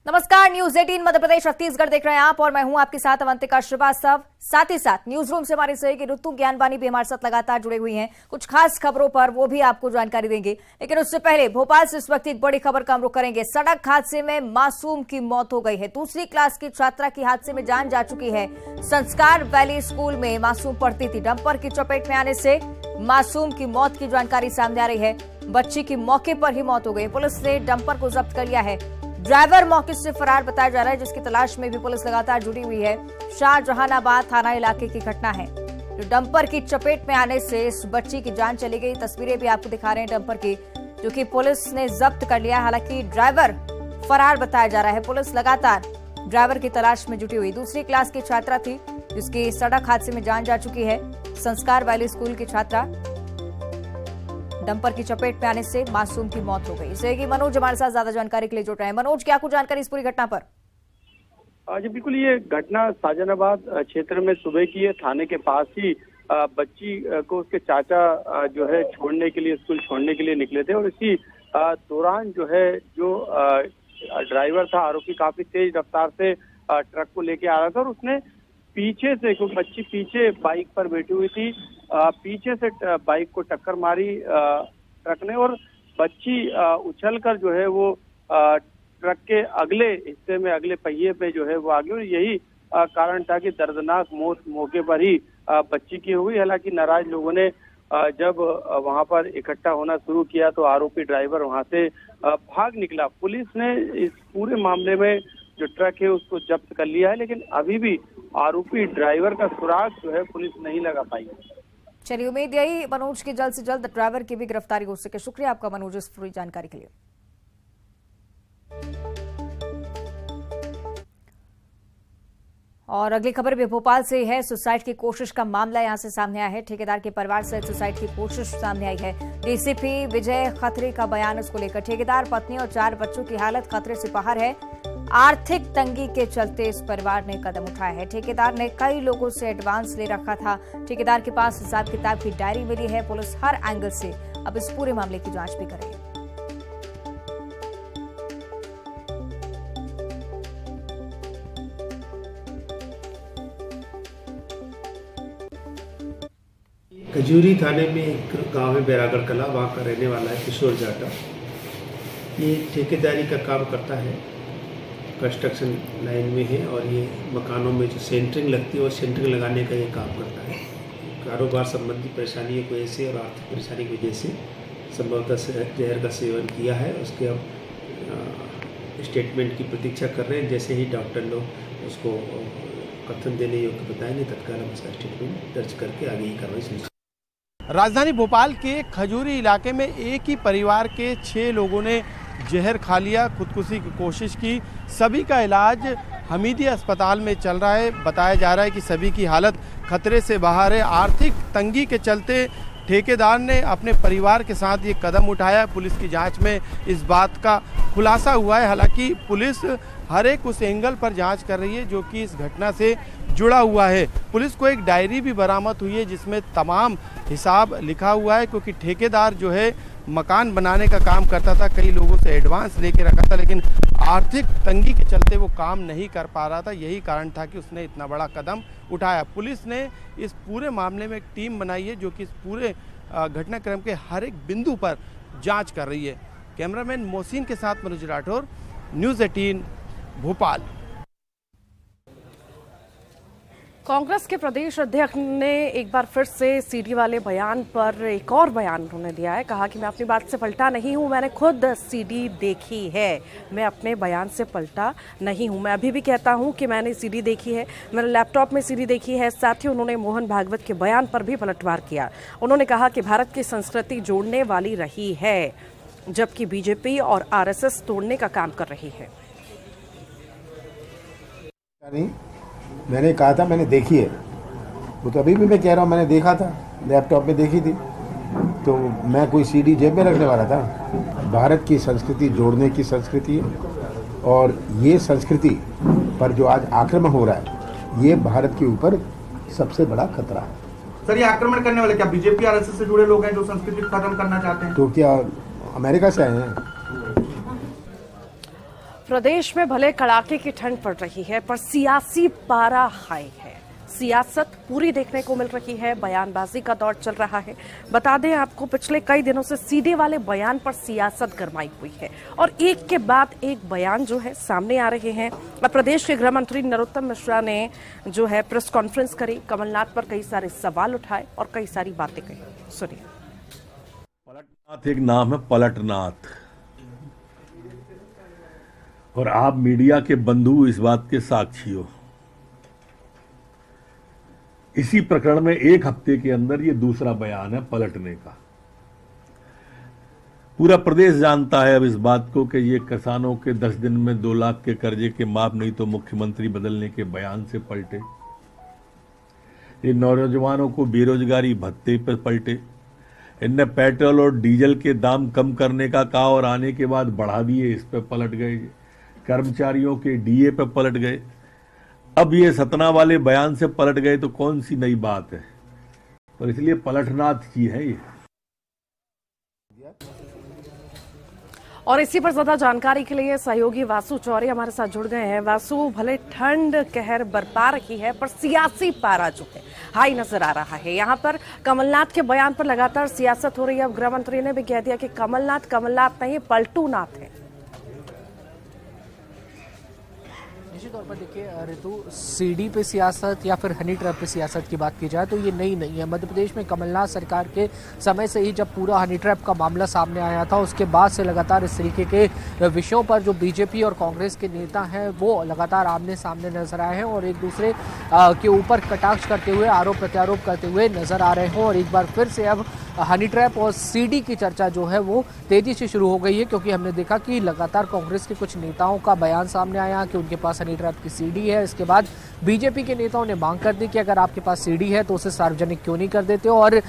नमस्कार, न्यूज 18 मध्य प्रदेश छत्तीसगढ़ देख रहे हैं आप और मैं हूं आपके साथ अवंतिका श्रीवास्तव। साथ ही साथ न्यूज रूम से हमारी सहयोगी ऋतु ज्ञानवानी भी हमारे साथ लगातार जुड़े हुई हैं। कुछ खास खबरों पर वो भी आपको जानकारी देंगे, लेकिन उससे पहले भोपाल से इस वक्त एक बड़ी खबर का हम रुख करेंगे। सड़क हादसे में मासूम की मौत हो गई है। दूसरी क्लास की छात्रा की हादसे में जान जा चुकी है। संस्कार वैली स्कूल में मासूम पढ़ती थी। डंपर की चपेट में आने से मासूम की मौत की जानकारी सामने आ रही है। बच्ची की मौके पर ही मौत हो गई। पुलिस ने डंपर को जब्त कर लिया है। ड्राइवर मौके से फरार बताया जा रहा है, जिसकी तलाश में भी पुलिस लगातार जुटी हुई है। शाहजहानाबाद थाना इलाके की घटना है। जो डंपर की चपेट में आने से इस बच्ची की जान चली गई। तस्वीरें भी आपको दिखा रहे हैं डंपर की, जो कि पुलिस ने जब्त कर लिया। हालांकि ड्राइवर फरार बताया जा रहा है। पुलिस लगातार ड्राइवर की तलाश में जुटी हुई। दूसरी क्लास की छात्रा थी, जिसकी सड़क हादसे में जान जा चुकी है। संस्कार वैली स्कूल की छात्रा, डंपर की चपेट में आने से मासूम की मौत हो गई। सहयोगी मनोज हमारे साथ ज्यादा जानकारी के लिए जुड़ रहे हैं। मनोज, क्या कुछ जानकारी इस पूरी घटना पर? जी बिल्कुल, ये घटना शाहजहानाबाद क्षेत्र में सुबह की है। थाने के पास ही बच्ची को उसके चाचा जो है छोड़ने के लिए, स्कूल छोड़ने के लिए निकले थे और इसी दौरान जो है जो ड्राइवर था आरोपी काफी तेज रफ्तार से ट्रक को लेके आ रहा था और उसने पीछे से, क्योंकि बच्ची पीछे बाइक पर बैठी हुई थी, पीछे से बाइक को टक्कर मारी ट्रक ने और बच्ची उछलकर जो है वो ट्रक के अगले हिस्से में, अगले पहिए पे जो है वो आ गई और यही कारण था कि दर्दनाक मौत मौके पर ही बच्ची की हो गई। हालांकि नाराज लोगों ने जब वहां पर इकट्ठा होना शुरू किया तो आरोपी ड्राइवर वहां से भाग निकला। पुलिस ने इस पूरे मामले में जो ट्रक है उसको जब्त कर लिया है, लेकिन अभी भी आरोपी ड्राइवर का सुराग जो है पुलिस नहीं लगा पाई। चलिए, उम्मीद यही मनोज की जल्द से जल्द ड्राइवर की भी गिरफ्तारी हो सके। शुक्रिया आपका मनोज इस पूरी जानकारी के लिए। और अगली खबर भी भोपाल से है। सुसाइड की कोशिश का मामला यहां से सामने आया है। ठेकेदार के परिवार से सुसाइड की कोशिश सामने आई है। डीसीपी विजय खत्री का बयान इसको लेकर। ठेकेदार, पत्नी और 4 बच्चों की हालत खतरे से बाहर है। आर्थिक तंगी के चलते इस परिवार ने कदम उठाया है। ठेकेदार ने कई लोगों से एडवांस ले रखा था। ठेकेदार के पास हिसाब किताब की डायरी मिली है। पुलिस हर एंगल से अब इस पूरे मामले की जांच भी करेगी। खजूरी थाने में एक गांव है बैरागढ़ कला, वहाँ का रहने वाला है किशोर जाटा। ये ठेकेदारी का काम करता है, कंस्ट्रक्शन लाइन में है और ये मकानों में जो सेंटरिंग लगती है वो सेंटरिंग लगाने का ये काम करता है। कारोबार संबंधी परेशानी की वजह से और आर्थिक परेशानी की वजह से संभवतः जहर का सेवन किया है। उसके अब स्टेटमेंट की प्रतीक्षा कर रहे हैं। जैसे ही डॉक्टर लोग उसको कथन देने योग्य बताएंगे, तत्काल हम उसका स्टेटमेंट दर्ज करके आगे की कार्रवाई सुनिश्चित। राजधानी भोपाल के खजूरी इलाके में एक ही परिवार के 6 लोगों ने जहर खा लिया, खुदकुशी की कोशिश की। सभी का इलाज हमीदिया अस्पताल में चल रहा है। बताया जा रहा है कि सभी की हालत खतरे से बाहर है। आर्थिक तंगी के चलते ठेकेदार ने अपने परिवार के साथ ये कदम उठाया। पुलिस की जांच में इस बात का खुलासा हुआ है। हालांकि पुलिस हर एक उस एंगल पर जांच कर रही है जो कि इस घटना से जुड़ा हुआ है। पुलिस को एक डायरी भी बरामद हुई है जिसमें तमाम हिसाब लिखा हुआ है, क्योंकि ठेकेदार जो है मकान बनाने का काम करता था, कई लोगों से एडवांस लेके रखा था, लेकिन आर्थिक तंगी के चलते वो काम नहीं कर पा रहा था। यही कारण था कि उसने इतना बड़ा कदम उठाया। पुलिस ने इस पूरे मामले में एक टीम बनाई है जो कि इस पूरे घटनाक्रम के हर एक बिंदु पर जांच कर रही है। कैमरामैन मोहसिन के साथ मनोज राठौर, न्यूज़ 18 भोपाल। कांग्रेस के प्रदेश अध्यक्ष ने एक बार फिर से सीडी वाले बयान पर एक और बयान उन्होंने दिया है। कहा कि मैं अपनी बात से पलटा नहीं हूं, मैंने खुद सीडी देखी है, मैं अपने बयान से पलटा नहीं हूं। मैं अभी भी कहता हूं कि मैंने सीडी देखी है, मैंने लैपटॉप में सीडी देखी है। साथ ही उन्होंने मोहन भागवत के बयान पर भी पलटवार किया। उन्होंने कहा कि भारत की संस्कृति जोड़ने वाली रही है, जबकि बीजेपी और आरएसएस तोड़ने का काम कर रही है। मैंने कहा था मैंने देखी है, वो तो अभी भी मैं कह रहा हूँ मैंने देखा था, लैपटॉप में देखी थी, तो मैं कोई सीडी जेब में रखने वाला था। भारत की संस्कृति जोड़ने की संस्कृति है और ये संस्कृति पर जो आज आक्रमण हो रहा है ये भारत के ऊपर सबसे बड़ा खतरा है। सर, ये आक्रमण करने वाले क्या बीजेपी आरएसएस से जुड़े लोग हैं जो संस्कृति को खत्म करना चाहते हैं? तो क्या अमेरिका से आए हैं? प्रदेश में भले कड़ाके की ठंड पड़ रही है पर सियासी पारा हाई है। सियासत पूरी देखने को मिल रही है, बयानबाजी का दौर चल रहा है। बता दें आपको, पिछले कई दिनों से सीडी वाले बयान पर सियासत गरमाई हुई है और एक के बाद एक बयान जो है सामने आ रहे हैं। अब प्रदेश के गृह मंत्री नरोत्तम मिश्रा ने जो है प्रेस कॉन्फ्रेंस करी, कमलनाथ पर कई सारे सवाल उठाए और कई सारी बातें कही। सुनिए। पलटनाथ एक नाम है, पलटनाथ, और आप मीडिया के बंधु इस बात के साक्षी हो। इसी प्रकरण में एक हफ्ते के अंदर ये दूसरा बयान है पलटने का। पूरा प्रदेश जानता है अब इस बात को कि ये किसानों के 10 दिन में 2 लाख के कर्जे के माफ नहीं तो मुख्यमंत्री बदलने के बयान से पलटे। ये नौजवानों को बेरोजगारी भत्ते पर पलटे। इनने पेट्रोल और डीजल के दाम कम करने का कहा और आने के बाद बढ़ा दिए, इस पे पलट गए। कर्मचारियों के डीए पे पलट गए। अब ये सतना वाले बयान से पलट गए तो कौन सी नई बात है। और इसलिए पलटनाथ की है ये। और इसी पर ज्यादा जानकारी के लिए सहयोगी वासु चौरे हमारे साथ जुड़ गए हैं। वासु, भले ठंड कहर बरपा रही है पर सियासी पारा जो है हाई नजर आ रहा है। यहाँ पर कमलनाथ के बयान पर लगातार सियासत हो रही है। अब गृह मंत्री ने भी कह दिया कि कमलनाथ नहीं, पलटू नाथ है। निश्चित तौर पर देखिए ऋतु, सीडी पे सियासत या फिर हनी ट्रैप पे सियासत की बात की जाए तो ये नई नहीं है। मध्य प्रदेश में कमलनाथ सरकार के समय से ही जब पूरा हनी ट्रैप का मामला सामने आया था, उसके बाद से लगातार इस तरीके के विषयों पर जो बीजेपी और कांग्रेस के नेता हैं वो लगातार आमने सामने नजर आए हैं और एक दूसरे के ऊपर कटाक्ष करते हुए, आरोप प्रत्यारोप करते हुए नजर आ रहे हैं। और एक बार फिर से अब हनी ट्रैप और सीडी की चर्चा जो है वो तेजी से शुरू हो गई है, क्योंकि हमने देखा कि लगातार कांग्रेस के कुछ नेताओं का बयान सामने आया कि उनके पास हनी ट्रैप की सीडी है। इसके बाद बीजेपी के नेताओं ने मांग कर दी कि अगर आपके पास सीडी है तो उसे सार्वजनिक क्यों नहीं कर देते। और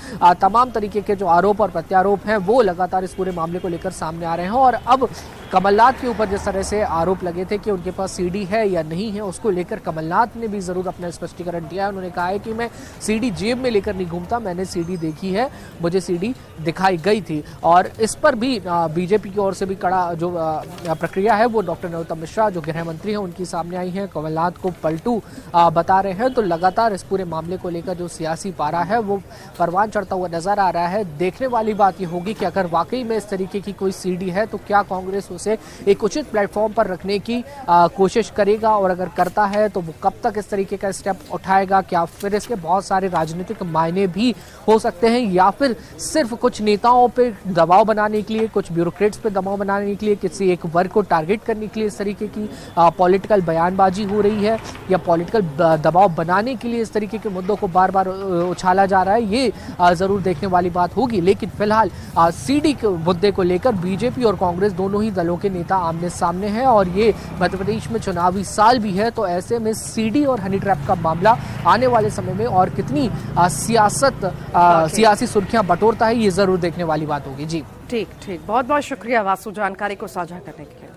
तमाम तरीके के जो आरोप और प्रत्यारोप हैं वो लगातार इस पूरे मामले को लेकर सामने आ रहे हैं। और अब कमलनाथ के ऊपर जिस तरह से आरोप लगे थे कि उनके पास सीडी है या नहीं है, उसको लेकर कमलनाथ ने भी जरूर अपना स्पष्टीकरण दिया है। उन्होंने कहा है कि मैं सीडी जेब में लेकर नहीं घूमता, मैंने सीडी देखी है, मुझे सीडी दिखाई गई थी। और इस पर भी बीजेपी की ओर से भी कड़ा जो प्रक्रिया है वो डॉक्टर नरोत्तम मिश्रा जो गृह मंत्री हैं उनकी सामने आई है। कमलनाथ को पलटू बता रहे हैं। तो लगातार इस पूरे मामले को लेकर जो सियासी पारा है वो परवान चढ़ता हुआ नजर आ रहा है। देखने वाली बात ये होगी कि अगर वाकई में इस तरीके की कोई सीडी है तो क्या कांग्रेस उसे एक उचित प्लेटफॉर्म पर रखने की कोशिश करेगा, और अगर करता है तो वो कब तक इस तरीके का स्टेप उठाएगा। क्या फिर इसके बहुत सारे राजनीतिक मायने भी हो सकते हैं, या फिर सिर्फ कुछ नेताओं पे दबाव बनाने के लिए, कुछ ब्यूरोक्रेट्स पे दबाव बनाने के लिए, किसी एक वर्ग को टारगेट करने के लिए इस तरीके की पॉलिटिकल बयानबाजी हो रही है, या पॉलिटिकल दबाव बनाने के लिए इस तरीके के मुद्दों को बार बार उछाला जा रहा है। ये जरूर देखने वाली बात होगी। लेकिन फिलहाल सीडी के मुद्दे को लेकर बीजेपी और कांग्रेस दोनों ही दलों के नेता आमने सामने हैं और ये मध्य प्रदेश में चुनावी साल भी है, तो ऐसे में सीडी और हनी ट्रैप का मामला आने वाले समय में और कितनी सियासी सुर्खियां बटोरता है, ये जरूर देखने वाली बात होगी। जी ठीक, बहुत बहुत शुक्रिया वासु जानकारी को साझा करने के लिए।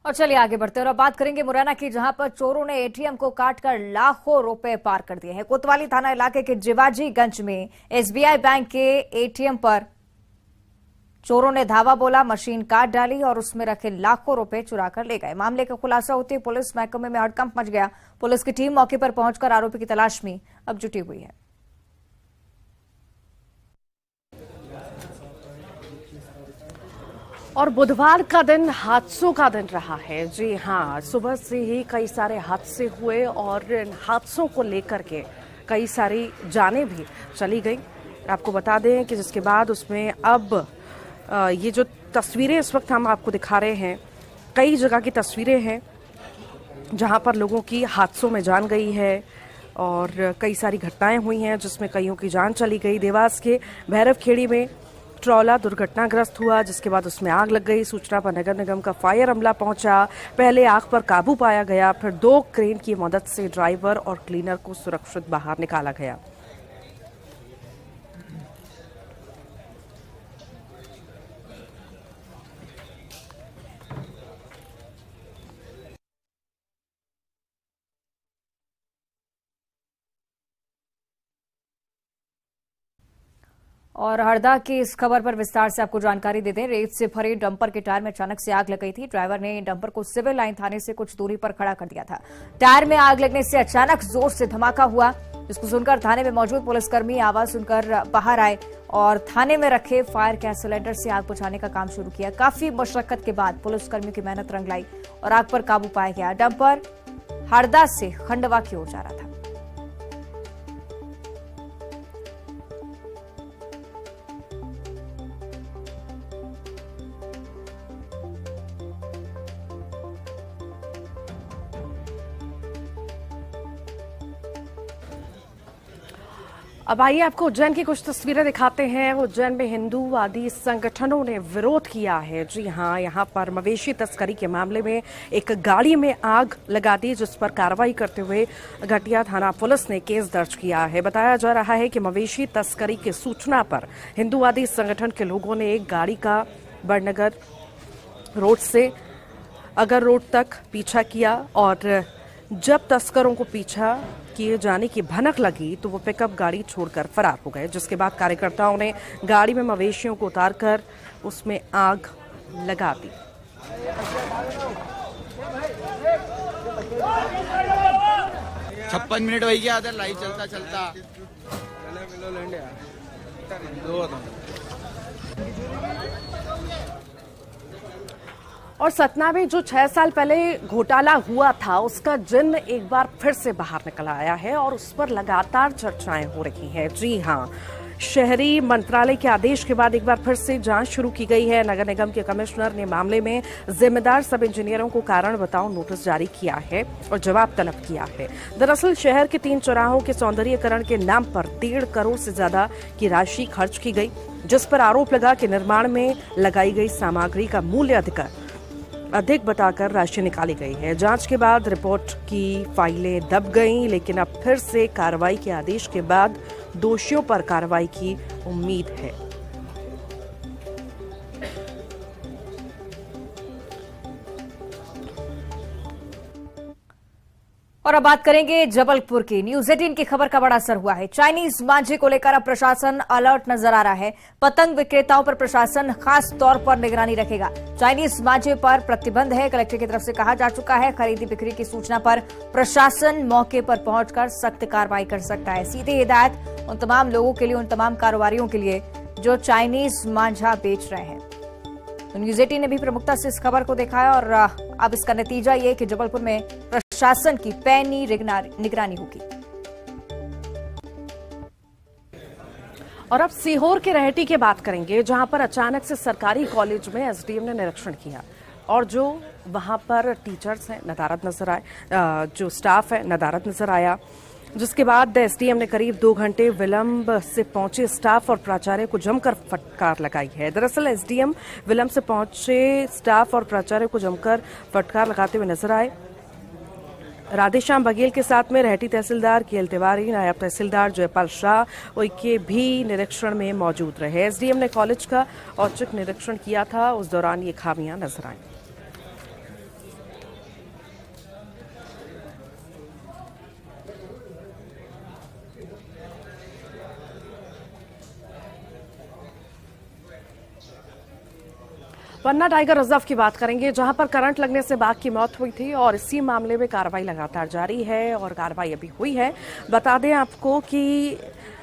और चलिए आगे बढ़ते हैं और अब बात करेंगे मुरैना की, जहां पर चोरों ने एटीएम को काटकर लाखों रुपए पार कर दिए हैं। कोतवाली थाना इलाके के जिवाजीगंज में एसबीआई बैंक के एटीएम पर चोरों ने धावा बोला, मशीन काट डाली और उसमें रखे लाखों रुपए चुरा कर ले गए। मामले का खुलासा होते ही पुलिस महकमे में हड़कंप मच गया। पुलिस की टीम मौके पर पहुंचकर आरोपी की तलाश में अब जुटी हुई है। और बुधवार का दिन हादसों का दिन रहा है। जी हाँ, सुबह से ही कई सारे हादसे हुए और इन हादसों को लेकर के कई सारी जानें भी चली गई। आपको बता दें कि जिसके बाद उसमें अब ये जो तस्वीरें इस वक्त हम आपको दिखा रहे हैं, कई जगह की तस्वीरें हैं जहां पर लोगों की हादसों में जान गई है और कई सारी घटनाएं हुई हैं जिसमें कईयों की जान चली गई। देवास के भैरवखेड़ी में ट्रॉला दुर्घटनाग्रस्त हुआ, जिसके बाद उसमें आग लग गई। सूचना पर नगर निगम का फायर अमला पहुंचा। पहले आग पर काबू पाया गया, फिर 2 क्रेन की मदद से ड्राइवर और क्लीनर को सुरक्षित बाहर निकाला गया। और हरदा की इस खबर पर विस्तार से आपको जानकारी देते हैं। रेत से भरे डंपर के टायर में अचानक से आग लग गई थी। ड्राइवर ने डंपर को सिविल लाइन थाने से कुछ दूरी पर खड़ा कर दिया था। टायर में आग लगने से अचानक जोर से धमाका हुआ, जिसको सुनकर थाने में मौजूद पुलिसकर्मी आवाज सुनकर बाहर आए और थाने में रखे फायर गैस सिलेंडर से आग बुझाने का काम शुरू किया। काफी मशक्कत के बाद पुलिसकर्मियों की मेहनत रंग लाई और आग पर काबू पाया गया। डंपर हरदा से खंडवा की ओर जा रहा था। अब आइए आपको उज्जैन की कुछ तस्वीरें दिखाते हैं। उज्जैन में हिंदूवादी संगठनों ने विरोध किया है। जी हां, यहां पर मवेशी तस्करी के मामले में एक गाड़ी में आग लगा दी, जिस पर कार्रवाई करते हुए घटिया थाना पुलिस ने केस दर्ज किया है। बताया जा रहा है कि मवेशी तस्करी की सूचना पर हिंदूवादी संगठन के लोगों ने एक गाड़ी का बड़नगर रोड से अगर रोड तक पीछा किया और जब तस्करों को पीछा किए जाने की भनक लगी तो वो पिकअप गाड़ी छोड़कर फरार हो गए, जिसके बाद कार्यकर्ताओं ने गाड़ी में मवेशियों को उतारकर उसमें आग लगा दी। 56 मिनट वही गया लाइव चलता चलता और सतना में जो 6 साल पहले घोटाला हुआ था, उसका जिन्न एक बार फिर से बाहर निकल आया है और उस पर लगातार चर्चाएं हो रही हैं। जी हां, शहरी मंत्रालय के आदेश के बाद एक बार फिर से जांच शुरू की गई है। नगर निगम के कमिश्नर ने मामले में जिम्मेदार सब इंजीनियरों को कारण बताओ नोटिस जारी किया है और जवाब तलब किया है। दरअसल शहर के 3 चौराहों के सौंदर्यीकरण के नाम पर 1.5 करोड़ से ज्यादा की राशि खर्च की गई, जिस पर आरोप लगा कि निर्माण में लगाई गई सामग्री का मूल्य अधिक बताकर राशि निकाली गई है। जांच के बाद रिपोर्ट की फाइलें दब गईं, लेकिन अब फिर से कार्रवाई के आदेश के बाद दोषियों पर कार्रवाई की उम्मीद है। और अब बात करेंगे जबलपुर की। न्यूज 18 की खबर का बड़ा असर हुआ है। चाइनीज मांझे को लेकर अब प्रशासन अलर्ट नजर आ रहा है। पतंग विक्रेताओं पर प्रशासन खास तौर पर निगरानी रखेगा। चाइनीज मांझे पर प्रतिबंध है। कलेक्टर की तरफ से कहा जा चुका है, खरीदी बिक्री की सूचना पर प्रशासन मौके पर पहुंचकर सख्त कार्रवाई कर सकता है। सीधी हिदायत उन तमाम लोगों के लिए, उन तमाम कारोबारियों के लिए जो चाइनीज मांझा बेच रहे हैं। तो न्यूज 18 ने भी प्रमुखता से इस खबर को देखा है और अब इसका नतीजा ये कि जबलपुर में प्रशासन की पैनी निगरानी होगी। और अब सीहोर के रहेटी की बात करेंगे, जहां पर अचानक से सरकारी कॉलेज में एसडीएम ने निरीक्षण किया और जो वहां पर टीचर्स हैं नदारद नजर आए, जो स्टाफ है नदारद नजर आया, जिसके बाद एसडीएम ने करीब 2 घंटे विलंब से पहुंचे स्टाफ और प्राचार्य को जमकर फटकार लगाई है। दरअसल एसडीएम विलंब से पहुंचे स्टाफ और प्राचार्य को जमकर फटकार लगाते हुए नजर आए। राधेश्याम बघेल के साथ में रहेटी तहसीलदार केएल तिवारी, नायब तहसीलदार जयपाल शाह के भी निरीक्षण में मौजूद रहे। एसडीएम ने कॉलेज का औचक निरीक्षण किया था, उस दौरान ये खामियां नजर आईं। पन्ना टाइगर रिजर्व की बात करेंगे, जहां पर करंट लगने से बाघ की मौत हुई थी और इसी मामले में कार्रवाई लगातार जारी है और कार्रवाई अभी हुई है। बता दें आपको कि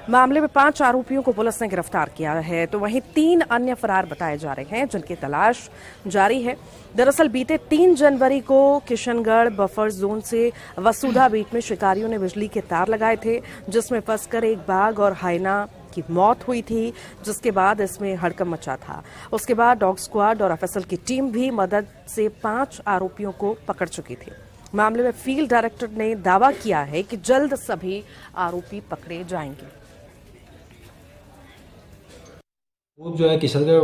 मामले में 5 आरोपियों को पुलिस ने गिरफ्तार किया है, तो वहीं 3 अन्य फरार बताए जा रहे हैं, जिनकी तलाश जारी है। दरअसल बीते 3 जनवरी को किशनगढ़ बफर जोन से वसुधा बीट में शिकारियों ने बिजली के तार लगाए थे, जिसमें फंसकर एक बाघ और हाइना की मौत हुई थी, जिसके बाद इसमें हड़कंप मचा था। उसके बाद डॉग स्क्वाड और एफएसएल की टीम भी मदद से 5 आरोपियों को पकड़ चुकी थी। मामले में फील्ड डायरेक्टर ने दावा किया है कि जल्द सभी आरोपी पकड़े जाएंगे। वो जो है किशनगढ़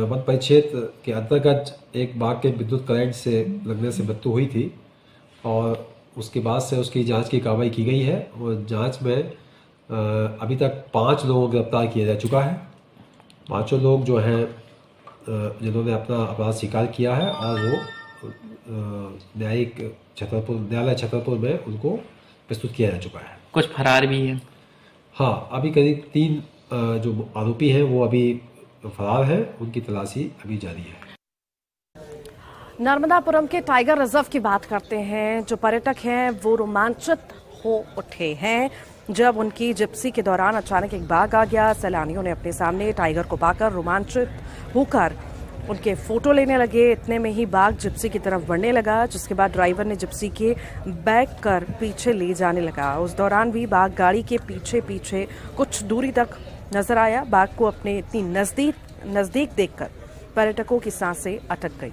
वन परिक्षेत्र के अंतर्गत एक बाघ के विद्युत करंट से लगने से मृत्यु हुई थी और उसके बाद से उसकी जांच की कार्रवाई की गई है और जांच में अभी तक 5 लोगों को गिरफ्तार किया जा चुका है। 5 लोग जो हैं जिन्होंने अपना अपराध स्वीकार किया है और वो न्यायालय छतरपुर में उनको प्रस्तुत किया जा चुका है। कुछ फरार भी है। हाँ, अभी करीब 3 जो आरोपी हैं वो अभी फरार है, उनकी तलाशी अभी जारी है। नर्मदापुरम के टाइगर रिजर्व की बात करते हैं। जो पर्यटक हैं वो रोमांचित हो उठे हैं जब उनकी जिप्सी के दौरान अचानक एक बाघ आ गया। सैलानियों ने अपने सामने टाइगर को पाकर रोमांचित होकर उनके फोटो लेने लगे। इतने में ही बाघ जिप्सी की तरफ बढ़ने लगा, जिसके बाद ड्राइवर ने जिप्सी के बैक कर पीछे ले जाने लगा। उस दौरान भी बाघ गाड़ी के पीछे पीछे कुछ दूरी तक नजर आया। बाघ को अपने इतनी नजदीक देखकर पर्यटकों की सांसें अटक गई।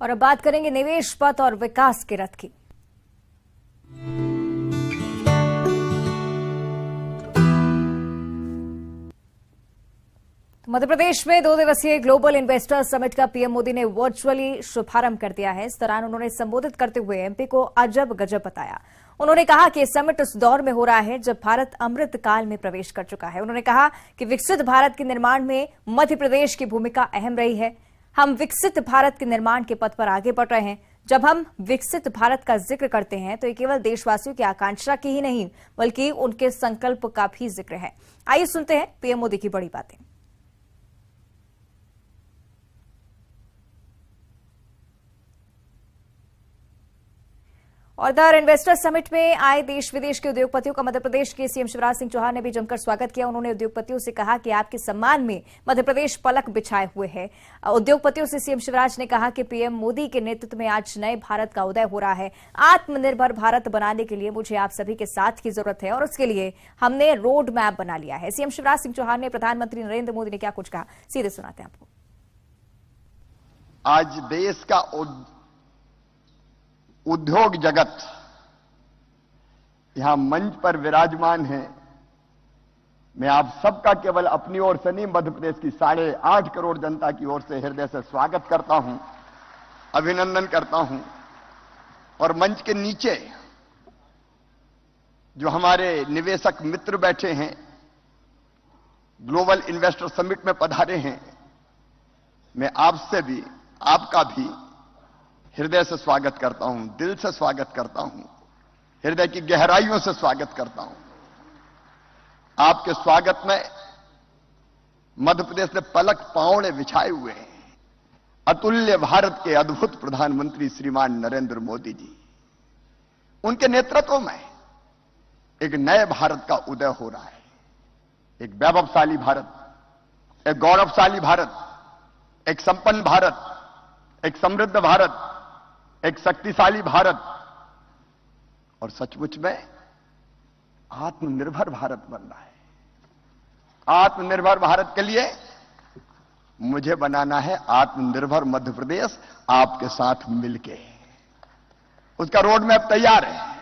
और अब बात करेंगे निवेश पथ और विकास के रथ की। मध्य प्रदेश में 2 दिवसीय ग्लोबल इन्वेस्टर्स समिट का पीएम मोदी ने वर्चुअली शुभारंभ कर दिया है। इस दौरान उन्होंने संबोधित करते हुए एमपी को अजब गजब बताया। उन्होंने कहा कि समिट उस दौर में हो रहा है जब भारत अमृत काल में प्रवेश कर चुका है। उन्होंने कहा कि विकसित भारत के निर्माण में मध्य प्रदेश की भूमिका अहम रही है। हम विकसित भारत के निर्माण के पथ पर आगे बढ़ रहे हैं। जब हम विकसित भारत का जिक्र करते हैं तो ये केवल देशवासियों की आकांक्षा की ही नहीं बल्कि उनके संकल्प का भी जिक्र है। आइए सुनते हैं पीएम मोदी की बड़ी बातें। और इधर इन्वेस्टर समिट में आए देश विदेश के उद्योगपतियों का मध्य प्रदेश के सीएम शिवराज सिंह चौहान ने भी जमकर स्वागत किया। उन्होंने उद्योगपतियों से कहा कि आपके सम्मान में मध्य प्रदेश पलक बिछाए हुए है। उद्योगपतियों से सीएम शिवराज ने कहा कि पीएम मोदी के नेतृत्व में आज नए भारत का उदय हो रहा है। आत्मनिर्भर भारत बनाने के लिए मुझे आप सभी के साथ की जरूरत है और उसके लिए हमने रोड मैप बना लिया है। सीएम शिवराज सिंह चौहान ने प्रधानमंत्री नरेंद्र मोदी ने क्या कुछ कहा, सीधे सुनाते हैं आपको। आज देश का उद्योग जगत यहां मंच पर विराजमान है। मैं आप सबका केवल अपनी ओर से नहीं, मध्य प्रदेश की 8.5 करोड़ जनता की ओर से हृदय से स्वागत करता हूं, अभिनंदन करता हूं। और मंच के नीचे जो हमारे निवेशक मित्र बैठे हैं, ग्लोबल इन्वेस्टर समिट में पधारे हैं, मैं आपसे भी, आपका भी हृदय से स्वागत करता हूं, दिल से स्वागत करता हूं, हृदय की गहराइयों से स्वागत करता हूं। आपके स्वागत में मध्य प्रदेश ने पलक पांवड़े बिछाए हुए हैं। अतुल्य भारत के अद्भुत प्रधानमंत्री श्रीमान नरेंद्र मोदी जी, उनके नेतृत्व में एक नए भारत का उदय हो रहा है। एक वैभवशाली भारत, एक गौरवशाली भारत, एक संपन्न भारत, एक समृद्ध भारत, एक शक्तिशाली भारत और सचमुच में आत्मनिर्भर भारत बन रहा है। आत्मनिर्भर भारत के लिए मुझे बनाना है आत्मनिर्भर मध्य प्रदेश, आपके साथ मिलके। उसका रोड मैप तैयार है,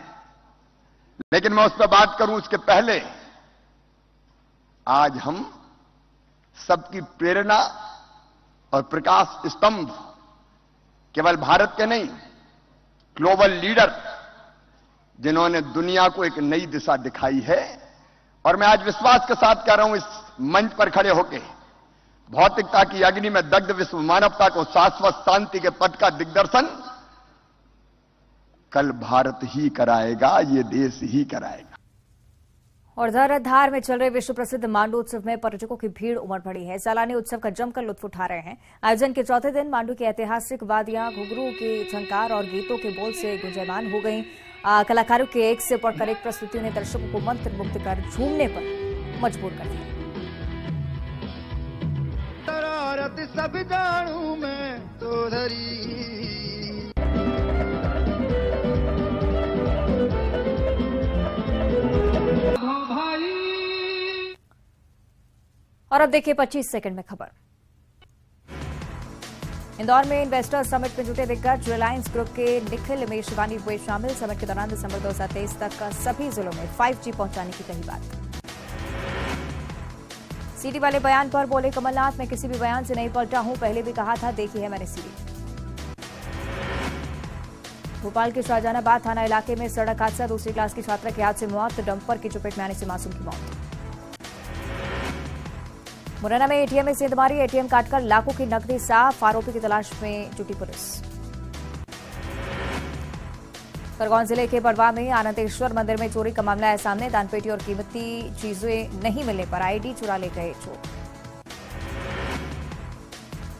लेकिन मैं उस पर बात करूं उसके पहले आज हम सबकी प्रेरणा और प्रकाश स्तंभ केवल भारत के नहीं, ग्लोबल लीडर जिन्होंने दुनिया को एक नई दिशा दिखाई है। और मैं आज विश्वास के साथ कह रहा हूं इस मंच पर खड़े होकर, भौतिकता की अग्नि में दग्ध विश्व मानवता को शाश्वत शांति के पथ का दिग्दर्शन कल भारत ही कराएगा, ये देश ही कराएगा। और धार में चल रहे विश्व प्रसिद्ध मांडू उत्सव में पर्यटकों की भीड़ उमड़ पड़ी है। सैलानी उत्सव का जमकर लुत्फ उठा रहे हैं। आयोजन के चौथे दिन मांडू की ऐतिहासिक वादियां घुघरू के झंकार और गीतों के बोल से गुंजायमान हो गईं। कलाकारों के एक से बढ़कर एक प्रस्तुतियों ने दर्शकों को मंत्रमुग्ध कर झूमने पर मजबूर कर दिया। सब जानू मैं तो और अब देखिए 25 सेकंड में खबर। इंदौर में इन्वेस्टर समिट में जुटे दिग्गज रिलायंस ग्रुप के निखिल में शिवानी हुए शामिल। समिट के दौरान दिसंबर 2023 तक सभी जिलों में 5G पहुंचाने की कही बात। सीडी वाले बयान पर बोले कमलनाथ, मैं किसी भी बयान से नहीं पलटा हूं, पहले भी कहा था, देखी है मैंने सीडी। भोपाल के शाहजहानाबाद थाना इलाके में सड़क हादसा, दूसरी क्लास की छात्रा की हाथ से मौत, डंपर की चपेट में आने से मासूम की मौत। मुरैना में एटीएम में सेंधमारी, एटीएम काटकर लाखों की नकदी साफ, आरोपी की तलाश में जुटी पुलिस। खरगोन जिले के बड़वा में आनंदेश्वर मंदिर में चोरी का मामला है सामने, दानपेटी और कीमती चीजें नहीं मिलने पर आईडी चुरा ले गए चोर।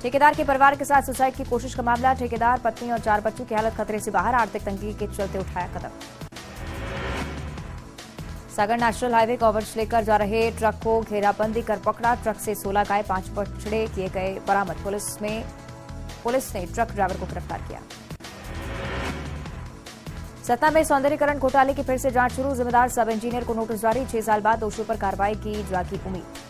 ठेकेदार के परिवार के साथ सुसाइड की कोशिश का मामला, ठेकेदार पत्नी और 4 बच्चों की हालत खतरे से बाहर, आर्थिक तंगी के चलते उठाया कदम। सागर नेशनल हाईवे कवच लेकर जा रहे ट्रक को घेराबंदी कर पकड़ा, ट्रक से 16 गाय 5 बछड़े किए गए बरामद, पुलिस ने ट्रक ड्राइवर को गिरफ्तार किया। सतना में सौंदर्यीकरण घोटाले की फिर से जांच शुरू, जिम्मेदार सब इंजीनियर को नोटिस जारी, 6 साल बाद दोषियों पर कार्रवाई की जागी उम्मीद।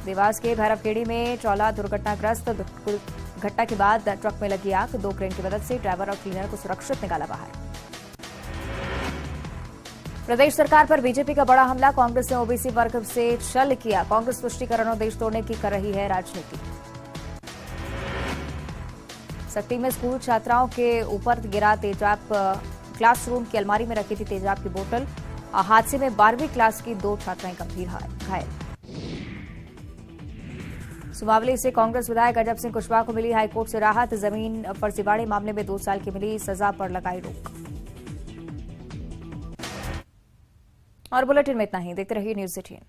देवास के भैरवखेड़ी में ट्रॉला दुर्घटनाग्रस्त, घटना के बाद ट्रक में लगी आग, 2 क्रेन की मदद से ड्राइवर और क्लीनर को सुरक्षित निकाला बाहर। प्रदेश सरकार पर बीजेपी का बड़ा हमला, कांग्रेस ने ओबीसी वर्ग से छल किया, कांग्रेस तुष्टीकरण और देश तोड़ने की कर रही है राजनीति। सट्टी में स्कूल छात्राओं के ऊपर गिरा तेजाब, क्लासरूम की अलमारी में रखी थी तेजाब की बोतल, हादसे में 12वीं क्लास की 2 छात्राएं गंभीर घायल। सुमावली से कांग्रेस विधायक अजब सिंह कुशवाहा को मिली हाईकोर्ट से राहत, जमीन फर्जीवाड़े मामले में 2 साल की मिली सजा पर लगाई रोक। और बुलेटिन में इतना ही, देखते रहिए न्यूज़ 18।